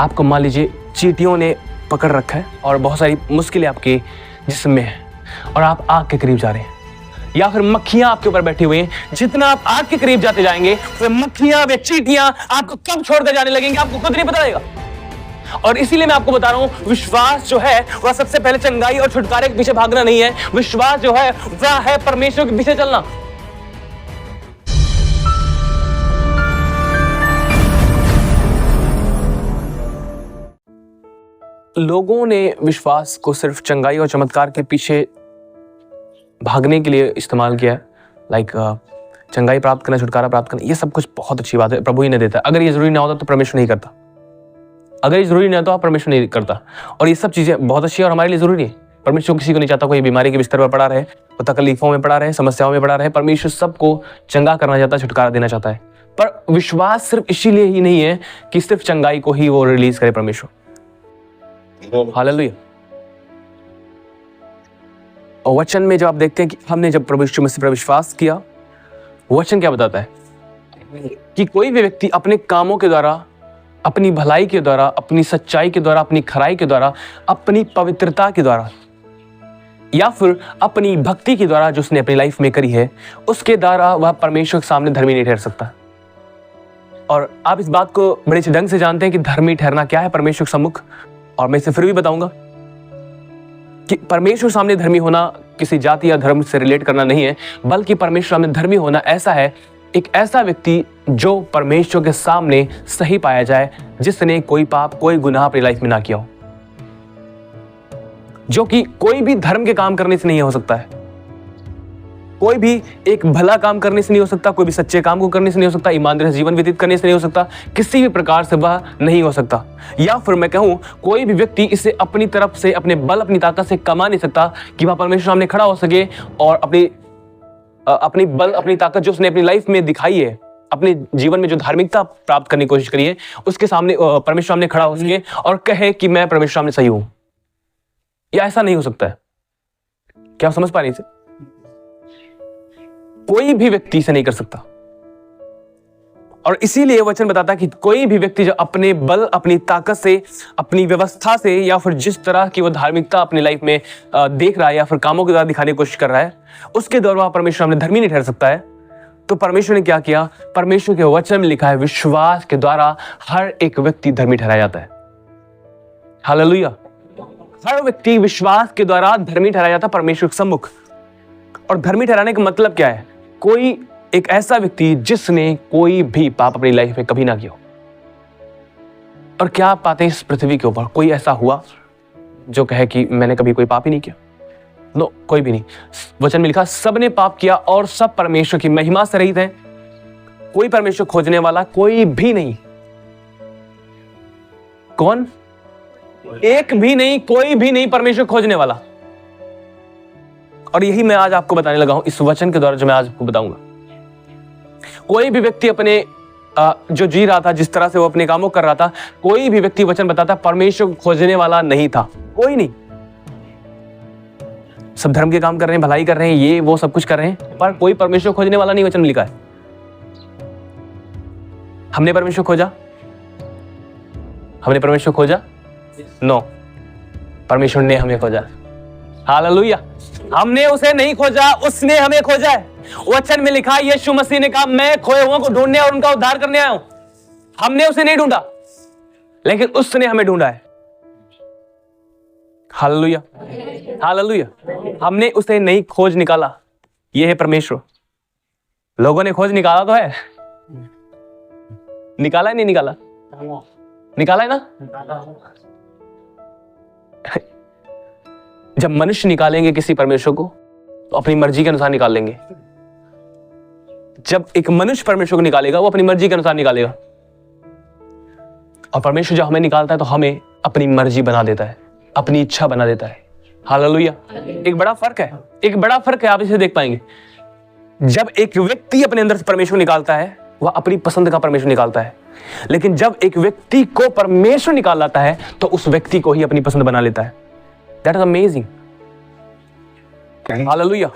आपको मान लीजिए चींटियों ने पकड़ रखा है और बहुत सारी मुश्किलें आपके जिस्म में है और आप आग के करीब जा रहे हैं, या फिर मक्खियां आपके ऊपर बैठी हुई हैं। जितना आप आग के करीब जाते जाएंगे वे मक्खियां वे चींटियां आपको कब छोड़कर जाने लगेंगे आपको खुद नहीं पता लगेगा। और इसीलिए मैं आपको बता रहा हूं, विश्वास जो है वह सबसे पहले चंगाई और छुटकारे के पीछे भागना नहीं है। विश्वास जो है वह है परमेश्वर के पीछे चलना। लोगों ने विश्वास को सिर्फ चंगाई और चमत्कार के पीछे भागने के लिए इस्तेमाल किया है। लाइक चंगाई प्राप्त करना, छुटकारा प्राप्त करना, ये सब कुछ बहुत अच्छी बात है, प्रभु ही ने देता है। अगर ये जरूरी ना होता तो परमेश्वर नहीं करता। अगर ये जरूरी नहीं होता तो परमेश्वर नहीं करता। और ये सब चीजें बहुत अच्छी है और हमारे लिए जरूरी है। परमेश्वर किसी को नहीं चाहता कोई बीमारी के बिस्तर पर पड़ा रहे, वो तकलीफों में पड़ा रहे, समस्याओं में पड़ा रहे। परमेश्वर सबको चंगा करना चाहता है, छुटकारा देना चाहता है। पर विश्वास सिर्फ इसीलिए ही नहीं है कि सिर्फ चंगाई को ही वो रिलीज करे परमेश्वर। हालेलुया। और वचन में जब आप देखते हैं कि हमने जब प्रभु यीशु मसीह पर विश्वास किया, वचन क्या बताता है कि कोई भी व्यक्ति अपने कामों के द्वारा, अपनी भलाई के द्वारा, अपनी सच्चाई के द्वारा, अपनी खराई के द्वारा, अपनी पवित्रता के द्वारा या फिर अपनी भक्ति के द्वारा जो उसने अपनी लाइफ में करी है, उसके द्वारा वह परमेश्वर के सामने धर्मी नहीं ठहर सकता। और आप इस बात को बड़े अच्छे ढंग से जानते हैं कि धर्मी ठहरना क्या है परमेश्वर के सम्मुख। और मैं इसे फिर भी बताऊंगा कि परमेश्वर सामने धर्मी होना किसी जाति या धर्म से रिलेट करना नहीं है, बल्कि परमेश्वर सामने धर्मी होना ऐसा है, एक ऐसा व्यक्ति जो परमेश्वर के सामने सही पाया जाए, जिसने कोई पाप, कोई गुनाह अपनी लाइफ में ना किया हो, जो कि कोई भी धर्म के काम करने से नहीं हो सकता है, कोई भी एक भला काम करने से नहीं हो सकता, कोई भी सच्चे काम को करने से नहीं हो सकता, ईमानदारी से जीवन व्यतीत करने से नहीं हो सकता, किसी भी प्रकार से वह नहीं हो सकता। या फिर मैं कहूं, कोई भी व्यक्ति इसे अपनी तरफ से, अपने बल, अपनी ताकत से कमा नहीं सकता कि वह परमेश्वर सामने खड़ा हो सके और अपनी बल, अपनी ताकत जो उसने अपनी लाइफ में दिखाई है, अपने जीवन में जो धार्मिकता प्राप्त करने की कोशिश करी है, उसके सामने परमेश्वर सामने खड़ा हो सके और कहे कि मैं परमेश्वर सामने सही हूं। या ऐसा नहीं हो सकता है। क्या आप समझ पा रहे हैं? कोई भी व्यक्ति इसे नहीं कर सकता। और इसीलिए वचन बताता है कि कोई भी व्यक्ति जो अपने बल, अपनी ताकत से, अपनी व्यवस्था से या फिर जिस तरह की वो धार्मिकता अपनी लाइफ में देख रहा है या फिर कामों के द्वारा दिखाने की कोशिश कर रहा है, उसके द्वारा परमेश्वर सामने धर्मी नहीं ठहर सकता है। तो परमेश्वर ने क्या किया? परमेश्वर के वचन में लिखा है, विश्वास के द्वारा हर एक व्यक्ति धर्मी ठहराया जाता है। हालेलुया। हर व्यक्ति विश्वास के द्वारा धर्मी ठहराया जाता है परमेश्वर के सम्मुख। और धर्मी ठहराने का मतलब क्या है? कोई एक ऐसा व्यक्ति जिसने कोई भी पाप अपनी लाइफ में कभी ना किया। और क्या आप पाते हैं इस पृथ्वी के ऊपर कोई ऐसा हुआ जो कहे कि मैंने कभी कोई पाप ही नहीं किया? नो, कोई भी नहीं। वचन में लिखा, सबने पाप किया और सब परमेश्वर की महिमा से रहित है। कोई परमेश्वर खोजने वाला कोई भी नहीं। कौन? एक भी नहीं, कोई भी नहीं परमेश्वर खोजने वाला। और यही मैं आज आपको बताने लगा हूं इस वचन के द्वारा, जो मैं आज आपको बताऊंगा। कोई भी व्यक्ति अपने जो जी रहा था, जिस तरह से वो अपने कामों कर रहा था, कोई भी व्यक्ति वचन बताता परमेश्वर खोजने वाला नहीं था। कोई नहीं। सब धर्म के काम कर रहे हैं, भलाई कर रहे हैं, ये वो सब कुछ कर रहे हैं, पर कोई परमेश्वर खोजने वाला नहीं वचन में लिखा है। हमने परमेश्वर खोजा? हमने परमेश्वर खोजा? नो, परमेश्वर ने हमें खोजा। हालेलुया। हमने उसे नहीं खोजा, उसने हमें खोजा है। वचन में लिखा, यीशु मसीह ने कहा, मैं खोए हुओं को ढूंढने और उनका उद्धार करने आया हूं। हमने उसे नहीं ढूंढा, लेकिन उसने हमें ढूंढा है। हालेलुया। हालेलुया। हमने उसे नहीं खोज निकाला। यह है परमेश्वर। लोगों ने खोज निकाला तो है, निकाला है नहीं निकाला? निकाला है ना? जब मनुष्य निकालेंगे किसी परमेश्वर को तो अपनी मर्जी के अनुसार निकाल लेंगे। जब एक मनुष्य परमेश्वर को निकालेगा, वो अपनी मर्जी के अनुसार निकालेगा। और परमेश्वर जब हमें निकालता है तो हमें अपनी मर्जी बना देता है, अपनी इच्छा बना देता है। हालेलुया। एक बड़ा फर्क है, एक बड़ा फर्क है। आप इसे देख पाएंगे। जब एक व्यक्ति अपने अंदर से परमेश्वर निकालता है, वह अपनी पसंद का परमेश्वर निकालता है। लेकिन जब एक व्यक्ति को परमेश्वर निकाल लाता है तो उस व्यक्ति को ही अपनी पसंद बना लेता है। That is amazing. हालेलुया।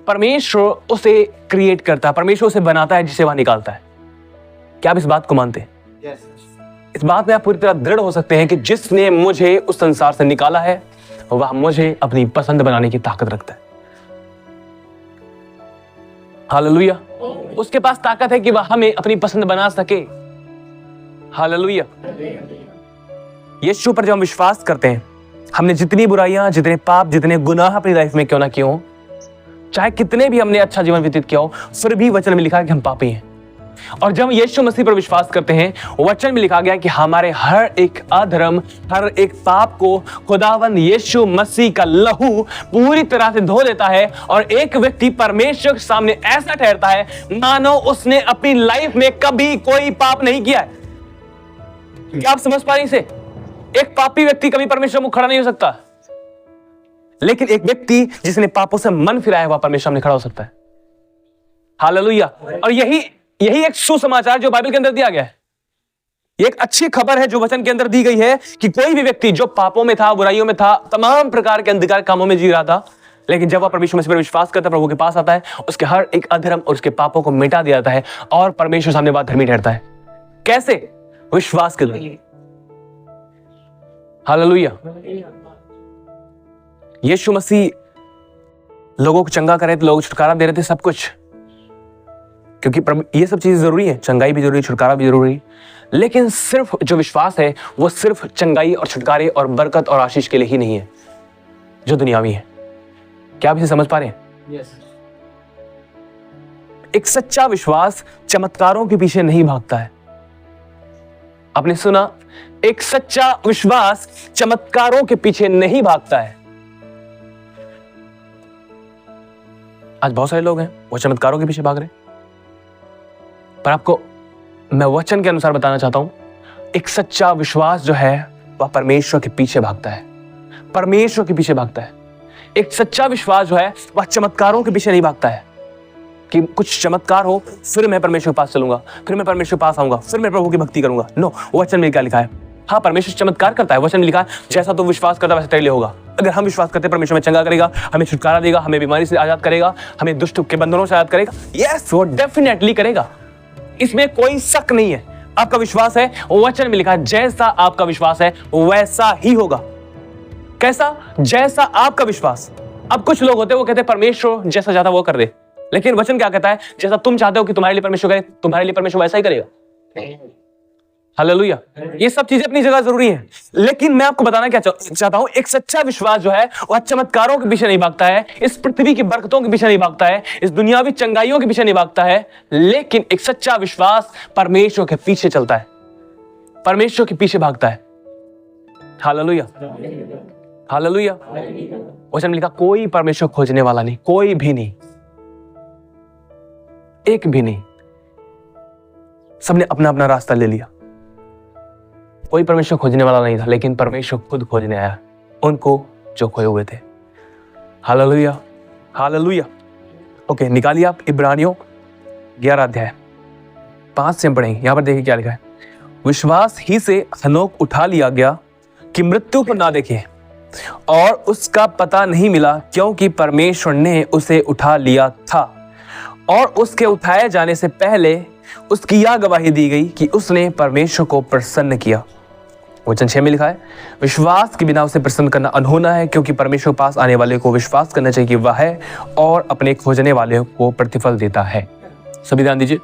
परमेश्वर उसे क्रिएट करता है, परमेश्वर उसे बनाता है जिसे वह निकालता है। क्या आप इस बात को मानते हैं? इस बात में आप पूरी तरह दृढ़ हो सकते हैं कि जिसने मुझे उस संसार से निकाला है वह मुझे अपनी पसंद बनाने की ताकत रखता है। हालेलुया। उसके पास ताकत है कि वह हमें अपनी पसंद बना सके। हालेलुया। यीशु पर जब हम विश्वास करते हैं, हमने जितनी बुराइयां, जितने पाप, जितने गुनाह अपनी लाइफ में क्यों ना किए हो, चाहे कितने भी हमने अच्छा जीवन व्यतीत किया हो, फिर भी वचन में लिखा है कि हम पापी हैं। और जब हम यीशु मसीह पर विश्वास करते हैं, वचन में लिखा गया है कि हमारे हर एक अधर्म, हर एक पाप को खुदावंद यीशु मसीह का लहू पूरी तरह से धो देता है और एक व्यक्ति परमेश्वर के सामने ऐसा ठहरता है मानो उसने अपनी लाइफ में कभी कोई पाप नहीं किया है। क्या आप समझ पा रहे इसे? एक पापी व्यक्ति कभी परमेश्वर मुख खड़ा नहीं हो सकता, लेकिन एक व्यक्ति जिसने पापों से मन फिराया हुआ परमेश्वर में खड़ा हो सकता है। हालेलुया। और यही एक सुसमाचार जो बाइबल के अंदर दिया गया है, ये एक अच्छी खबर है जो वचन के अंदर दी गई है कि कोई भी व्यक्ति जो पापों में था, बुराइयों में था, तमाम प्रकार के अंधकार कामों में जी रहा था, लेकिन जब वह परमेश्वर मसीह पर विश्वास करता है, प्रभु के पास आता है, उसके हर एक अधर्म और उसके पापों को मिटा दिया जाता है और परमेश्वर सामने बात धर्मी ठहरता है। कैसे? विश्वास के द्वारा। हालेलुया। यीशु मसीह लोगों को चंगा करे थे, लोगों को छुटकारा दे रहे थे, सब कुछ, क्योंकि ये सब चीजें जरूरी है, चंगाई भी जरूरी, छुटकारा भी जरूरी, लेकिन सिर्फ जो विश्वास है वो सिर्फ चंगाई और छुटकारे और बरकत और आशीष के लिए ही नहीं है जो दुनियावी है। क्या आप इसे समझ पा रहे हैं? yes. एक सच्चा विश्वास चमत्कारों के पीछे नहीं भागता है। आपने सुना? एक सच्चा विश्वास चमत्कारों के पीछे नहीं भागता है। आज बहुत सारे लोग हैं वो चमत्कारों के पीछे भाग रहे हैं, पर आपको मैं वचन के अनुसार बताना चाहता हूं, एक सच्चा विश्वास जो है वह परमेश्वर के पीछे भागता है। परमेश्वर के पीछे भागता है। एक सच्चा विश्वास जो है वह चमत्कारों के पीछे नहीं भागता है कि कुछ चमत्कार हो फिर मैं परमेश्वर के पास चलूंगा, फिर मैं परमेश्वर के पास आऊंगा, फिर मैं प्रभु की भक्ति करूंगा। नो, वचन में क्या लिखा है? हाँ, परमेश्वर चमत्कार करता है। वचन में लिखा है जैसा तू विश्वास करता वैसा तेरे लिए होगा। अगर हम विश्वास करते हैं परमेश्वर में चंगा करेगा, हमें छुटकारा देगा, हमें बीमारी से आजाद करेगा, हमें दुष्ट के बंधनों से आजाद करेगा। यस, वो डेफिनेटली करेगा, इसमें कोई शक नहीं है। आपका विश्वास है, वचन में लिखा है जैसा आपका विश्वास है वैसा ही होगा। कैसा? जैसा आपका विश्वास। अब कुछ लोग होते हैं वो कहते हैं परमेश्वर जैसा चाहता वो कर दे, लेकिन वचन क्या कहता है? जैसा तुम चाहते हो कि तुम्हारे लिए परमेश्वर करे, तुम्हारे लिए परमेश्वर वैसा ही करेगा। हालेलुया। ये सब चीजें अपनी जगह जरूरी हैं, लेकिन मैं आपको बताना क्या चाहता हूं, एक सच्चा विश्वास जो है वह चमत्कारों के पीछे नहीं भागता है, इस पृथ्वी की बरकतों के पीछे नहीं भागता है, इस दुनियावी चंगाइयों के पीछे नहीं भागता है, लेकिन एक सच्चा विश्वास परमेश्वर के पीछे चलता है, परमेश्वर के पीछे भागता है। हालेलुया। हालेलुया। वचन में लिखा कोई परमेश्वर खोजने वाला नहीं, कोई भी नहीं, एक भी नहीं। सबने अपना अपना रास्ता ले लिया। कोई परमेश्वर खोजने वाला नहीं था, लेकिन परमेश्वर खुद खोजने आया उनको जो खोए हुए थे। हालेलुया। हालेलुया। ओके, निकालिए आप इब्रानियों 11 अध्याय 5 से हम पढ़ेंगे। यहां पर देखिए क्या लिखा है। विश्वास ही से हनोक उठा लिया गया कि मृत्यु को ना देखे और उसका पता नहीं मिला, क्योंकि परमेश्वर ने उसे उठा लिया था। और उसके उठाए जाने से पहले उसकी यह गवाही दी गई कि उसने परमेश्वर को प्रसन्न किया। वचन 6 में लिखा है विश्वास के बिना उसे प्रसन्न करना अनहोना है, क्योंकि परमेश्वर के पास आने वाले को विश्वास करना चाहिए कि वह है और अपने खोजने वाले को प्रतिफल देता है। सभी ध्यान दीजिए,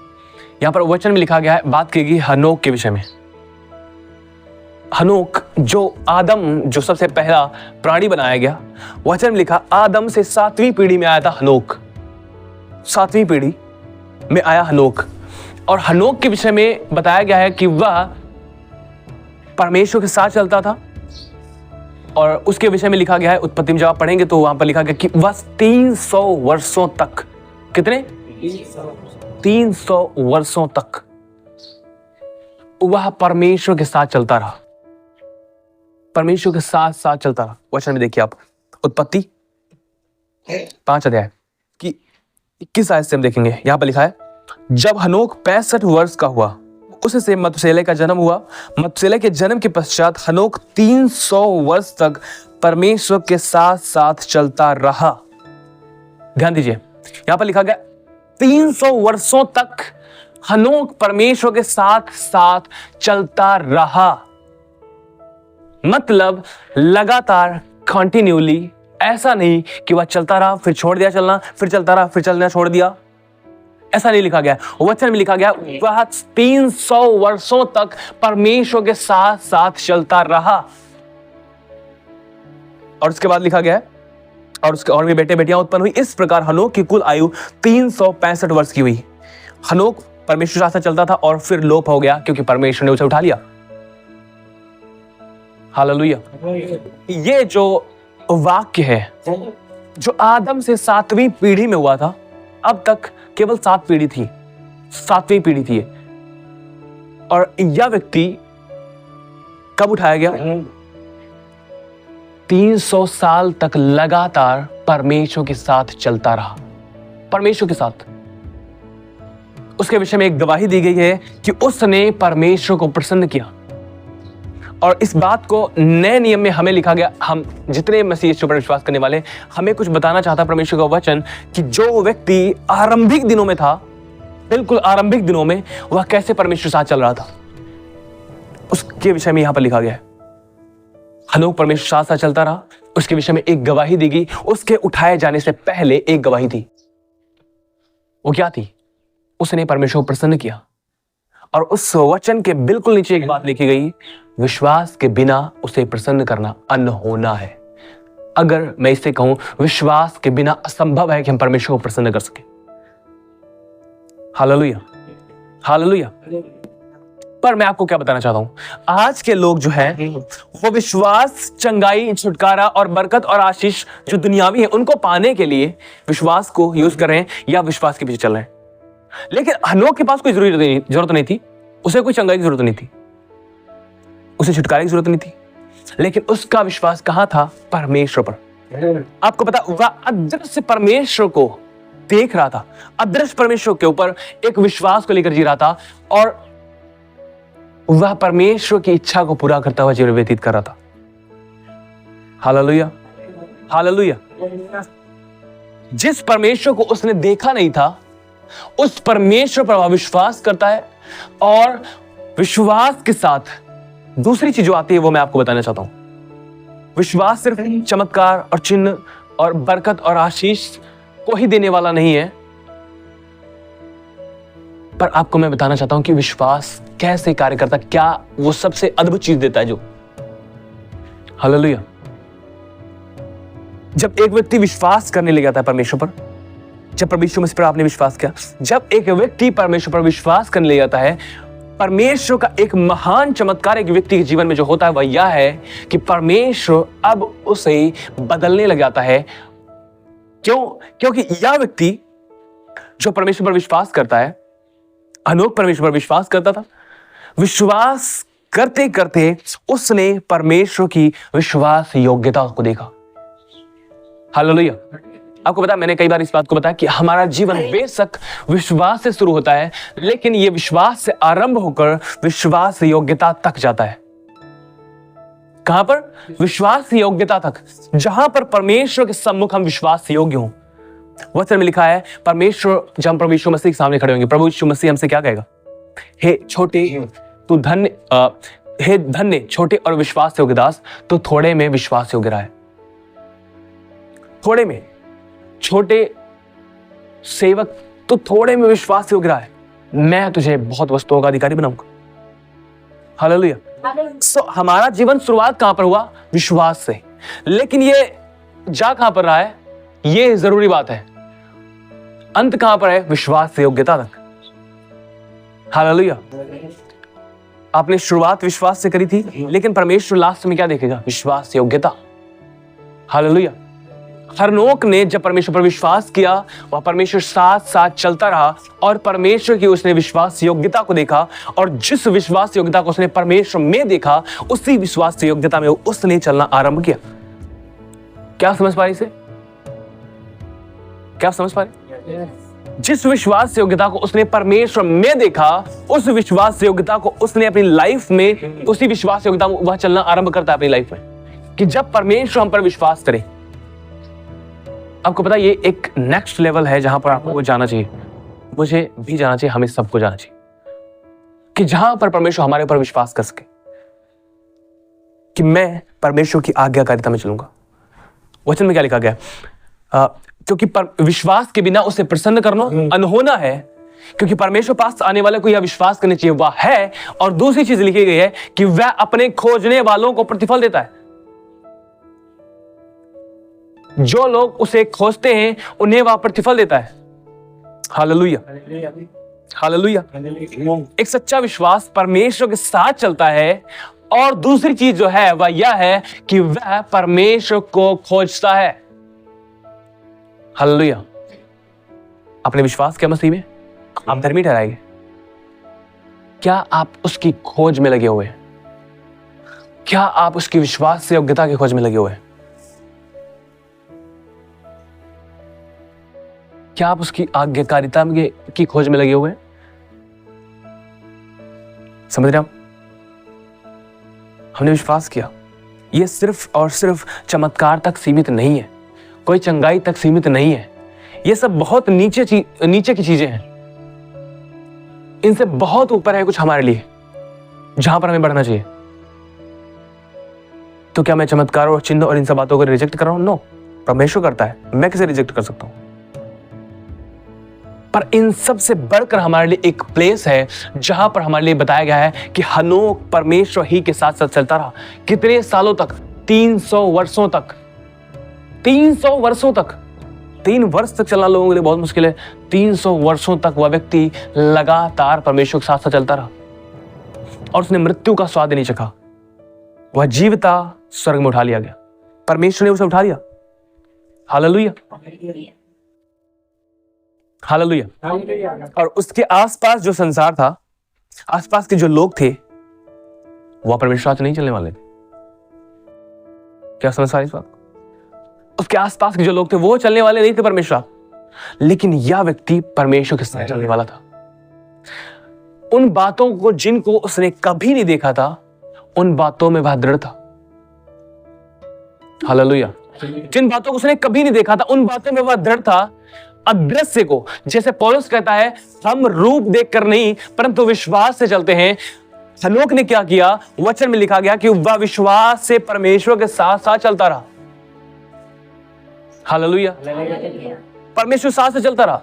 यहां पर वचन में लिखा गया है, बात की गई हनोक के विषय में। हनोक जो आदम, जो सबसे पहला प्राणी बनाया गया, वचन में लिखा आदम से 7वीं पीढ़ी में आया था हनोक। 7वीं पीढ़ी में आया हनोक, और हनोक के विषय में बताया गया है कि वह परमेश्वर के साथ चलता था। और उसके विषय में लिखा गया है, उत्पत्ति में जब आप पढ़ेंगे तो वहां पर लिखा गया कि वह 300 वर्षों तक, कितने? 300 वर्षों तक वह परमेश्वर के साथ चलता रहा, परमेश्वर के साथ साथ चलता रहा। वचन में देखिए आप, उत्पत्ति 5 अध्याय की 21 आयत से हम देखेंगे। यहां पर लिखा है जब हनोक 65 वर्ष का हुआ उससे मथुसेलह का जन्म हुआ। मथुसेलह के जन्म के पश्चात हनोक 300 वर्ष तक परमेश्वर के साथ साथ चलता रहा। ध्यान दीजिए, यहां पर लिखा गया 300 वर्षों तक हनोक परमेश्वर के साथ साथ चलता रहा, मतलब लगातार, कंटिन्यूली। ऐसा नहीं कि वह चलता रहा फिर छोड़ दिया चलना, फिर चलता रहा फिर चलना छोड़ दिया, ऐसा नहीं लिखा गया। वचन में लिखा गया वह 300 वर्षों तक परमेश्वर के साथ साथ चलता रहा। और उसके बाद लिखा गया है और उसके और भी बेटे बेटियां उत्पन्न हुई। इस प्रकार हनोक की कुल आयु 365 वर्ष की हुई। हनोक परमेश्वर के साथ चलता था और फिर लोप हो गया क्योंकि परमेश्वर ने उसे उठा लिया। हालेलुया। ये जो वाक्य है जो आदम से 7वीं पीढ़ी में हुआ था, अब तक केवल 7 पीढ़ी थी, 7वीं पीढ़ी थी। और यह व्यक्ति कब उठाया गया? 300 साल तक लगातार परमेश्वर के साथ चलता रहा, परमेश्वर के साथ। उसके विषय में एक गवाही दी गई है कि उसने परमेश्वर को प्रसन्न किया। और इस बात को नए नियम में हमें लिखा गया, हम जितने मसीह यीशु पर विश्वास करने वाले, हमें कुछ बताना चाहता परमेश्वर का वचन कि जो व्यक्ति आरंभिक दिनों में था, बिल्कुल आरंभिक दिनों में, वह कैसे परमेश्वर के साथ चल रहा था, उसके विषय में यहां पर लिखा गया है। हनोक परमेश्वर के साथ साथ चलता रहा, उसके विषय में एक गवाही दी गई। उसके उठाए जाने से पहले एक गवाही थी। वो क्या थी? उसने परमेश्वर को प्रसन्न किया। और उस वचन के बिल्कुल नीचे एक बात लिखी गई, विश्वास के बिना उसे प्रसन्न करना अनहोना है। अगर मैं इसे कहूं, विश्वास के बिना असंभव है कि हम परमेश्वर को प्रसन्न कर सके। Hallelujah, hallelujah. पर मैं आपको क्या बताना चाहता हूं, आज के लोग जो हैं वो विश्वास, चंगाई, छुटकारा और बरकत और आशीष जो दुनियावी है उनको पाने के लिए विश्वास को यूज कर रहे हैं या विश्वास के पीछे चल रहे हैं। लेकिन हनोक के पास कोई जरूरत नहीं थी, उसे कोई चंगाई की जरूरत नहीं थी, उसे छुटकारे की जरूरत नहीं थी, लेकिन उसका विश्वास कहां था? परमेश्वर पर। आपको पता, वह अदृश्य परमेश्वर को देख रहा था, अदृश्य परमेश्वर के ऊपर एक विश्वास को लेकर जी रहा था और वह परमेश्वर की इच्छा को पूरा करता हुआ जीवन व्यतीत कर रहा था। Hallelujah, hallelujah. जिस परमेश्वर को उसने देखा नहीं था, उस परमेश्वर पर वह विश्वास करता है। और विश्वास के साथ दूसरी चीज जो आती है वो मैं आपको बताना चाहता हूं। विश्वास सिर्फ चमत्कार और चिन्ह और बरकत और आशीष को ही देने वाला नहीं है, पर आपको मैं बताना चाहता हूं कि विश्वास कैसे कार्य करता, क्या वो सबसे अद्भुत चीज देता है जो। हालेलुया। जब एक व्यक्ति विश्वास करने लग जाता है परमेश्वर पर, जब परमेश्वर मसीह पर आपने विश्वास किया, जब एक व्यक्ति परमेश्वर पर विश्वास करने लग जाता है, परमेश्वर का एक महान चमत्कार एक व्यक्ति के जीवन में जो होता है वह यह है कि परमेश्वर अब उसे बदलने लग जाता है। क्यों? क्योंकि यह व्यक्ति जो परमेश्वर पर विश्वास करता है, हनोक परमेश्वर पर विश्वास करता था, विश्वास करते करते उसने परमेश्वर की विश्वास योग्यता को देखा। हालेलुया। आपको पता है, मैंने कई बार इस बात को बताया कि हमारा जीवन बेशक विश्वास से शुरू होता है, लेकिन यह विश्वास से आरंभ होकर विश्वास योग्यता तक जाता है। कहां पर? विश्वास योग्यता तक, जहां पर परमेश्वर के सम्मुख हम विश्वास योग्य हों। वचन में लिखा है, परमेश्वर जब हम प्रभु यीशु मसीह के सामने खड़े होंगे, प्रभु यीशु मसीह हमसे क्या कहेगा? हे छोटे तू धन्य, हे धन्य छोटे और विश्वास योग्य दास, तो थोड़े में विश्वास योग्य रहा है। थोड़े में, छोटे सेवक, तो थोड़े में विश्वास योग्य रहा है, मैं तुझे बहुत वस्तुओं का अधिकारी बनाऊंगा। हालेलुया। सो हमारा जीवन शुरुआत कहां पर हुआ? विश्वास से। लेकिन ये जा कहां पर रहा है? ये जरूरी बात है। अंत कहां पर है? विश्वास से योग्यता तक। हालेलुया। आपने शुरुआत विश्वास से करी थी, लेकिन परमेश्वर लास्ट में क्या देखेगा? विश्वास से योग्यता। हालेलुया। हनोक ने जब परमेश्वर पर विश्वास किया, वह परमेश्वर साथ साथ चलता रहा और परमेश्वर की उसने विश्वास योग्यता को देखा, और जिस विश्वास योग्यता को उसने परमेश्वर में देखा, उसी विश्वास योग्यता में उसने चलना आरंभ किया। क्या समझ पा रही इसे? क्या समझ पा रही? जिस विश्वास योग्यता को उसने परमेश्वर में देखा, उस विश्वास योग्यता को उसने अपनी लाइफ में, उसी विश्वास योग्यता में वह चलना आरंभ करता है अपनी लाइफ में, कि जब परमेश्वर हम पर विश्वास करे। आपको पता है, ये एक नेक्स्ट लेवल है जहां पर आपको जाना चाहिए, मुझे भी जाना चाहिए, हमें सबको जाना चाहिए। कि जहां पर परमेश्वर हमारे ऊपर विश्वास कर सके कि मैं परमेश्वर की आज्ञाकारिता में चलूंगा। वचन में क्या लिखा गया? क्योंकि विश्वास के बिना उसे प्रसन्न करना अनहोना है, क्योंकि परमेश्वर पास आने वाले को यह विश्वास करनी चाहिए वह है, और दूसरी चीज लिखी गई है कि वह अपने खोजने वालों को प्रतिफल देता है। जो लोग उसे खोजते हैं उन्हें वह प्रतिफल देता है। Hallelujah, hallelujah. एक सच्चा विश्वास परमेश्वर के साथ चलता है, और दूसरी चीज जो है वह यह है कि वह परमेश्वर को खोजता है। हालेलुया। अपने विश्वास के मसीह में आप धर्मी ठहराएंगे। क्या आप उसकी खोज में लगे हुए हैं? क्या आप उसकी विश्वास से योग्यता की खोज में लगे हुए हैं? क्या आप उसकी आज्ञाकारिता की खोज में लगे हुए हैं? समझ रहे हैं? हमने विश्वास किया। यह सिर्फ और सिर्फ चमत्कार तक सीमित नहीं है, कोई चंगाई तक सीमित नहीं है। यह सब बहुत नीचे की चीजें हैं। इनसे बहुत ऊपर है कुछ हमारे लिए, जहां पर हमें बढ़ना चाहिए। तो क्या मैं चमत्कार और चिन्ह और इन सब बातों को रिजेक्ट कर रहा हूं? नो, परमेश्वर करता है, मैं कैसे रिजेक्ट कर सकता हूं? पर इन सब से बढ़कर हमारे लिए एक प्लेस है जहां पर हमारे लिए बताया गया है कि हनोक परमेश्वर ही के साथ साथ चलता रहा। कितने सालों तक? 300 वर्षों तक। 300 वर्षों तक। 3 वर्ष तक चलना लोगों के लिए बहुत मुश्किल है। 300 वर्षों तक वह व्यक्ति लगातार परमेश्वर के साथ साथ चलता रहा, और उसने मृत्यु का स्वाद नहीं चखा। वह जीवता स्वर्ग में उठा लिया गया। परमेश्वर ने उसे उठा लिया। Hallelujah, hallelujah. और उसके आसपास जो संसार था, आसपास के जो लोग थे, वह परमेश्वर से नहीं चलने वाले थे। क्या समझ आ रही इस बात? उसके आसपास के जो लोग थे वो चलने वाले नहीं थे परमेश्वर, लेकिन यह व्यक्ति परमेश्वर के साथ चलने वाला था। उन बातों को जिनको उसने कभी नहीं देखा था, उन बातों में वह दृढ़ था। हालेलुया। जिन बातों को उसने कभी नहीं देखा था, उन बातों में वह दृढ़ था। अदृश्य को, जैसे पौलुस कहता है, हम रूप देखकर नहीं परंतु विश्वास से चलते हैं। हनोक ने क्या किया? वचन में लिखा गया कि वह विश्वास से परमेश्वर के साथ साथ चलता रहा। हालेलुया। परमेश्वर साथ से चलता रहा।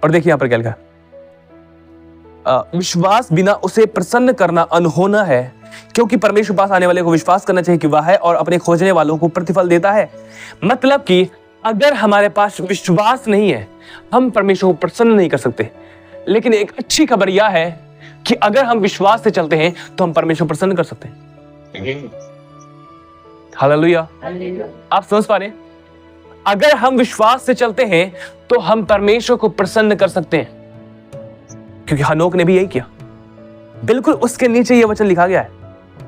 और देखिए यहां पर क्या लिखा है? विश्वास बिना उसे प्रसन्न करना अनहोना है, क्योंकि परमेश्वर पास आने वाले को विश्वास करना चाहिए कि वह है, और अपने खोजने वालों को प्रतिफल देता है। मतलब कि अगर हमारे पास विश्वास नहीं है, हम परमेश्वर को प्रसन्न नहीं कर सकते। लेकिन एक अच्छी खबर यह है कि अगर हम विश्वास से चलते हैं तो हम परमेश्वर को प्रसन्न कर सकते हैं। हालेलुया। आप समझ पा रहे हैं? अगर हम विश्वास से चलते हैं तो हम परमेश्वर को प्रसन्न कर सकते हैं, क्योंकि हनोक ने भी यही किया। बिल्कुल उसके नीचे यह वचन लिखा गया है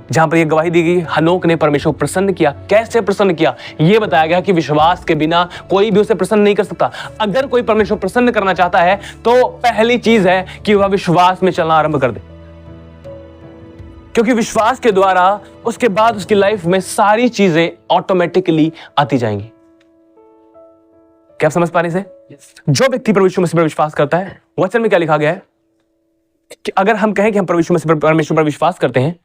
जहां पर यह गवाही दी गई, हनोक ने परमेश्वर को प्रसन्न किया। कैसे प्रसन्न किया? यह बताया गया कि विश्वास के बिना कोई भी उसे प्रसन्न नहीं कर सकता। अगर कोई परमेश्वर प्रसन्न करना चाहता है तो पहली चीज है कि वह विश्वास में चलना आरंभ कर दे, क्योंकि विश्वास के द्वारा उसके बाद उसकी लाइफ में सारी चीजें ऑटोमेटिकली आती जाएंगी। क्या आप समझ पा रहे हैं? जो व्यक्ति परमेश्वर मसीह पर विश्वास करता है, वचन में क्या लिखा गया है कि अगर हम कहें कि हम परमेश्वर पर विश्वास करते हैं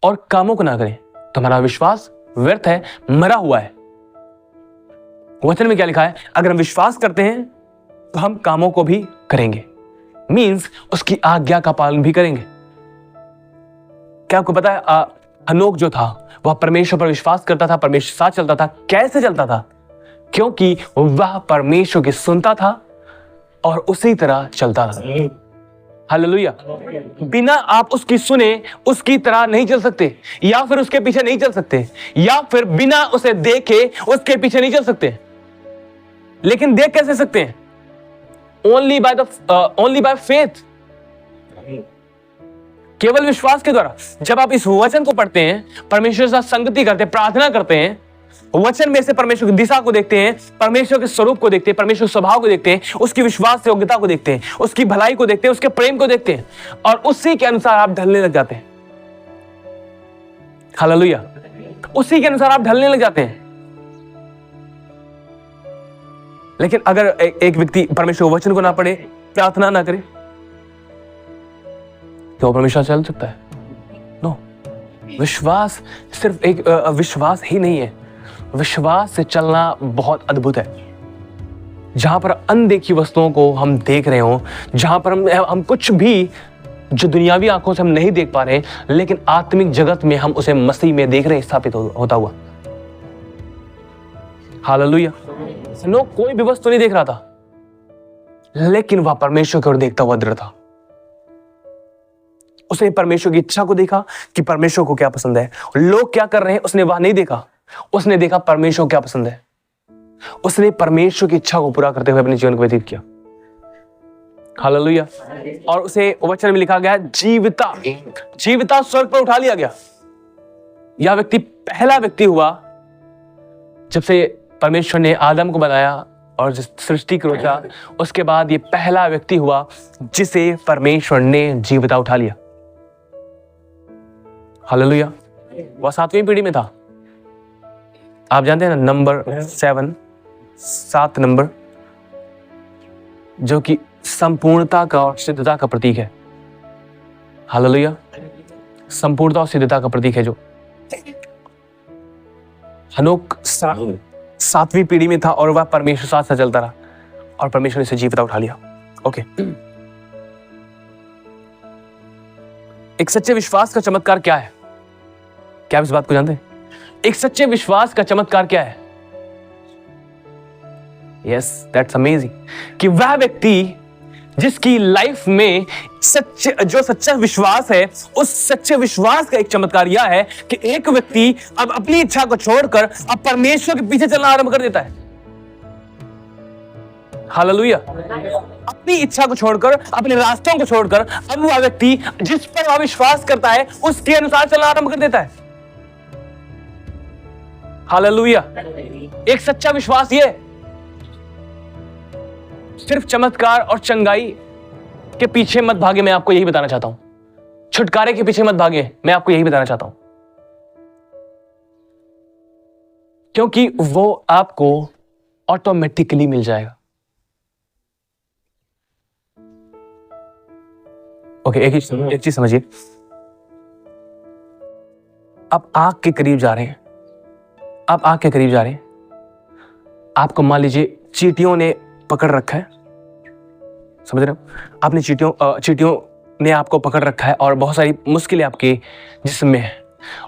और कामों को ना करें तो हमारा विश्वास व्यर्थ है, मरा हुआ है। वचन में क्या लिखा है? अगर हम विश्वास करते हैं तो हम कामों को भी करेंगे, मींस उसकी आज्ञा का पालन भी करेंगे। क्या आपको पता है हनोक जो था वह परमेश्वर पर विश्वास करता था, परमेश्वर साथ चलता था। कैसे चलता था? क्योंकि वह परमेश्वर की सुनता था और उसी तरह चलता था। हालेलुया। बिना आप उसकी सुने उसकी तरह नहीं चल सकते, या फिर उसके पीछे नहीं चल सकते, या फिर बिना उसे देखे उसके पीछे नहीं चल सकते। लेकिन देख कैसे सकते हैं? ओनली बाय फेथ, केवल विश्वास के द्वारा। जब आप इस वचन को पढ़ते हैं, परमेश्वर के साथ संगति करते हैं, प्रार्थना करते हैं, वचन में से परमेश्वर की दिशा को देखते हैं, परमेश्वर के स्वरूप को देखते हैं, परमेश्वर के स्वभाव को देखते हैं, उसकी विश्वास योग्यता को देखते हैं, उसकी भलाई को देखते हैं, उसके प्रेम को देखते हैं, और उसी के अनुसार आप ढलने लग जाते हैं। हालेलुया। उसी के अनुसार आप ढलने लग जाते हैं। लेकिन अगर एक व्यक्ति परमेश्वर के वचन को ना पढ़े, प्रार्थना ना करे, क्या वो परमेश्वर चल सकता है? नो। विश्वास सिर्फ एक विश्वास ही नहीं है, विश्वास से चलना बहुत अद्भुत है। जहां पर अनदेखी वस्तुओं को हम देख रहे हो, जहां पर हम कुछ भी जो दुनियावी आंखों से हम नहीं देख पा रहे, लेकिन आत्मिक जगत में हम उसे मसीह में देख रहे हैं स्थापित होता हुआ। हालेलुया। नो, कोई भी वस्तु नहीं देख रहा था, लेकिन वह परमेश्वर की ओर देखता हुआ दृढ़ था। उसने परमेश्वर की इच्छा को देखा कि परमेश्वर को क्या पसंद है, लोग क्या कर रहे हैं उसने वह नहीं देखा, उसने देखा परमेश्वर को क्या पसंद है। उसने परमेश्वर की इच्छा को पूरा करते हुए अपने जीवन को व्यतीत किया। हालेलुया। और उसे वचन में लिखा गया जीविता स्वर्ग पर उठा लिया गया। यह व्यक्ति पहला व्यक्ति हुआ जब से परमेश्वर ने आदम को बनाया और सृष्टि को रचा, उसके बाद ये पहला व्यक्ति हुआ जिसे परमेश्वर ने जीविता उठा लिया। हालेलुया। वह 7वीं पीढ़ी में था। आप जानते हैं ना, नंबर 7 नंबर जो कि संपूर्णता का और सिद्धता का प्रतीक है। हालेलुया। संपूर्णता और सिद्धता का प्रतीक है। जो हनोक 7वीं पीढ़ी में था और वह परमेश्वर साथ साथ चलता रहा और परमेश्वर ने इसे जीविता उठा लिया। ओके। एक सच्चे विश्वास का चमत्कार क्या है? क्या आप इस बात को जानते हैं? एक सच्चे विश्वास का चमत्कार क्या है? यस, दैट्स अमेजिंग कि वह व्यक्ति जिसकी लाइफ में जो सच्चा विश्वास है, उस सच्चे विश्वास का एक चमत्कार यह है कि एक व्यक्ति अब अपनी इच्छा को छोड़कर अब परमेश्वर के पीछे चलना आरंभ कर देता है। हालेलुया। अपनी इच्छा को छोड़कर, अपने रास्तों को छोड़कर अब वह व्यक्ति जिस पर वह विश्वास करता है उसके अनुसार चलना आरंभ कर देता है। हालेलुया। एक सच्चा विश्वास ये सिर्फ चमत्कार और चंगाई के पीछे मत भागे, मैं आपको यही बताना चाहता हूं। छुटकारे के पीछे मत भागे, मैं आपको यही बताना चाहता हूं, क्योंकि वो आपको ऑटोमेटिकली मिल जाएगा। ओके, एक चीज समझिए। आप आग के करीब जा रहे हैं, आपको मान लीजिए चींटियों ने पकड़ रखा है। समझ रहे हो? आपने चींटियों ने आपको पकड़ रखा है और बहुत सारी मुश्किलें आपके जिस्म में है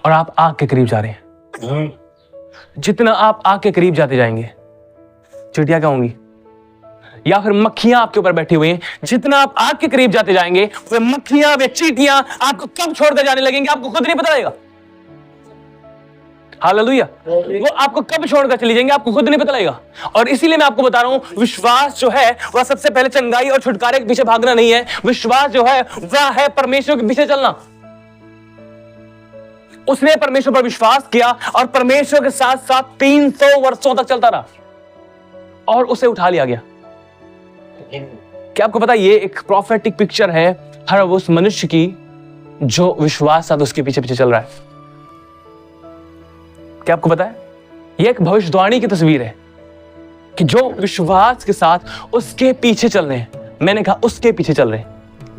और आप आग के करीब जा रहे हैं। जितना आप आग के करीब जाते जाएंगे, चींटियां क्या होंगी? या फिर मक्खियां आपके ऊपर बैठी हुई हैं। जितना आप आग के करीब जाते जाएंगे, वे मक्खियां, वे चींटियां आपको कब छोड़कर जाने लगेंगे आपको खुद नहीं पता लगेगा। हालेलुया। वो आपको कब छोड़कर चली जाएंगे आपको खुद नहीं पता लगेगा। और इसीलिए मैं आपको बता रहा हूं, विश्वास जो है वह सबसे पहले चंगाई और छुटकारे के पीछे भागना नहीं है। विश्वास जो है वह है परमेश्वर के पीछे चलना। उसने परमेश्वर पर विश्वास किया और परमेश्वर के साथ साथ 300 वर्षों तक चलता रहा और उसे उठा लिया गया। क्या आपको पता है ये एक प्रोफेटिक पिक्चर है हर उस मनुष्य की जो विश्वास साथ उसके पीछे पीछे चल रहा है। क्या आपको पता है यह एक भविष्यवाणी की तस्वीर है कि जो विश्वास के साथ उसके पीछे चल रहे हैं। मैंने कहा उसके पीछे चल रहे हैं,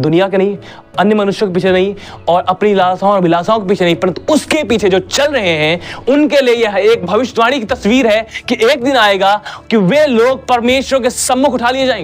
दुनिया के नहीं, अन्य मनुष्यों के पीछे नहीं और अपनी लालसाओं और अभिलाषाओं के पीछे नहीं, परंतु उसके पीछे जो चल रहे हैं उनके लिए यह एक भविष्यवाणी की तस्वीर है कि एक दिन आएगा कि वे लोग परमेश्वर के सम्मुख उठा लिए जाएंगे।